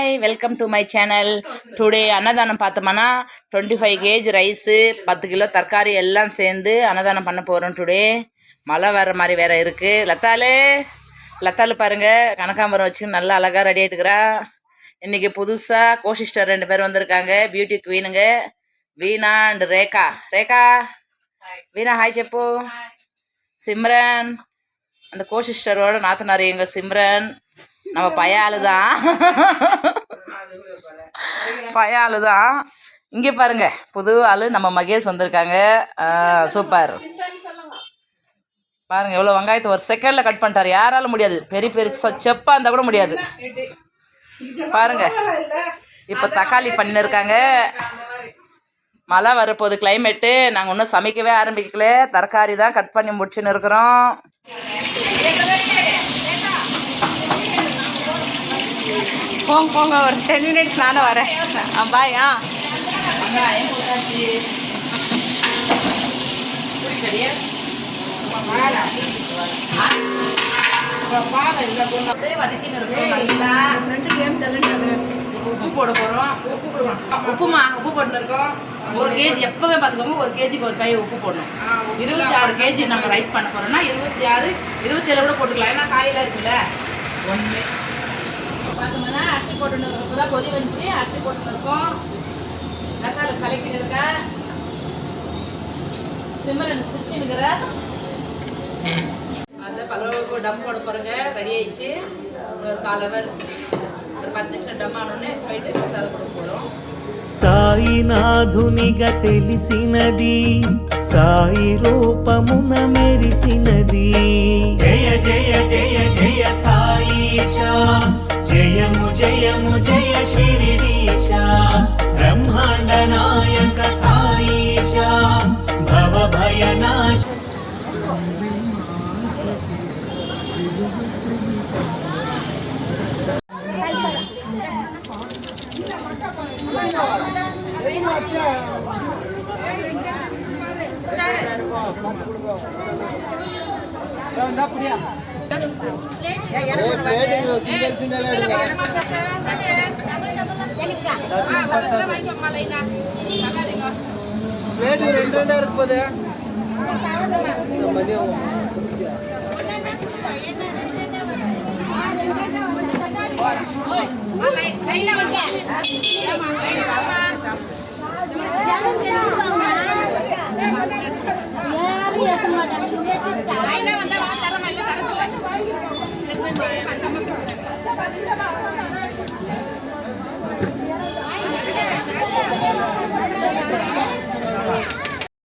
Hi, welcome to my channel. Today அன்னதானம் பார்த்தோம்னா 25 kg rice, 10 kilo தரக்காரி எல்லாம் சேர்ந்து அன்னதானம் பண்ண போகிறோம். டுடே மழை வர மாதிரி வேறு இருக்குது. லத்தாலு பாருங்கள், கனகாம்பரம் வச்சு நல்லா அழகாக ரெடி ஆகிட்டுக்கிறா. இன்றைக்கி புதுசாக கோசிஸ்டர் 2 பேர் வந்திருக்காங்க, பியூட்டி குவீனுங்க, வீணா அண்ட் ரேகா. வீணா ஹாய் செப்பு. சிம்ரன் அந்த கோசிஸ்டரோட நாத்தனார் எங்கள் சிம்ரன். நம்ம பையாளு தான். இங்கே பாருங்க, புது ஆள் நம்ம மகேஷ் வந்திருக்காங்க. சூப்பர். பாருங்க எவ்வளோ வெங்காயத்தை ஒரு செகண்டில் கட் பண்ணிட்டாரு. யாராலும் முடியாது, பெரிய பெரிய செப்பாக இருந்தால் கூட முடியாது. பாருங்க, இப்போ தக்காளி பண்ணிருக்காங்க. மழை வரப்போகுது, கிளைமேட்டு. நாங்கள் இன்னும் சமைக்கவே ஆரம்பிக்கல, தரக்காரி தான் கட் பண்ணி முடிச்சுன்னு இருக்கிறோம். போங்க ஒரு 10 minutes நானும் வரேன். பாய். உப்பு போட போகிறோம். உப்பு போட்டுருக்கோம். 1 kg எப்போவே பார்த்துக்கோங்க, 1 kgக்கு ஒரு கை உப்பு போடணும். 26 kg நாங்கள் ரைஸ் பண்ண போகிறோம்னா 26, 27 கூட போட்டுக்கலாம். ஏன்னா காயெல்லாம் இருக்குல்ல. ஒன்று பார்த்தோம்னா அரிசி போட்டுன்னு இப்போ தான் கொதி வந்துச்சு. அரிசி போட்டுன்னு இருக்கோம். தக்காளி கலக்கிட்டு இருக்க சிம்மரில் சிரிச்சுன்னுக்கிற அதை பலவருக்கு டம் போட போகிறோங்க. ரெடி ஆயிடுச்சு. ஒரு 1/4 hour, ஒரு 10 நிமிஷம் டம் ஆனோடனே போயிட்டு மசாலா கொடுக்க போகிறோம். సాయి నాధునిగా తెలిసినది, సాయి రూపమున మెరిసినది. జయ జయ జయ జయ సాయిషా, జయము జయము జయ షిరిడీశా. బ్రహ్మాండ నాయక సాయిషా, భవ భయనాశ.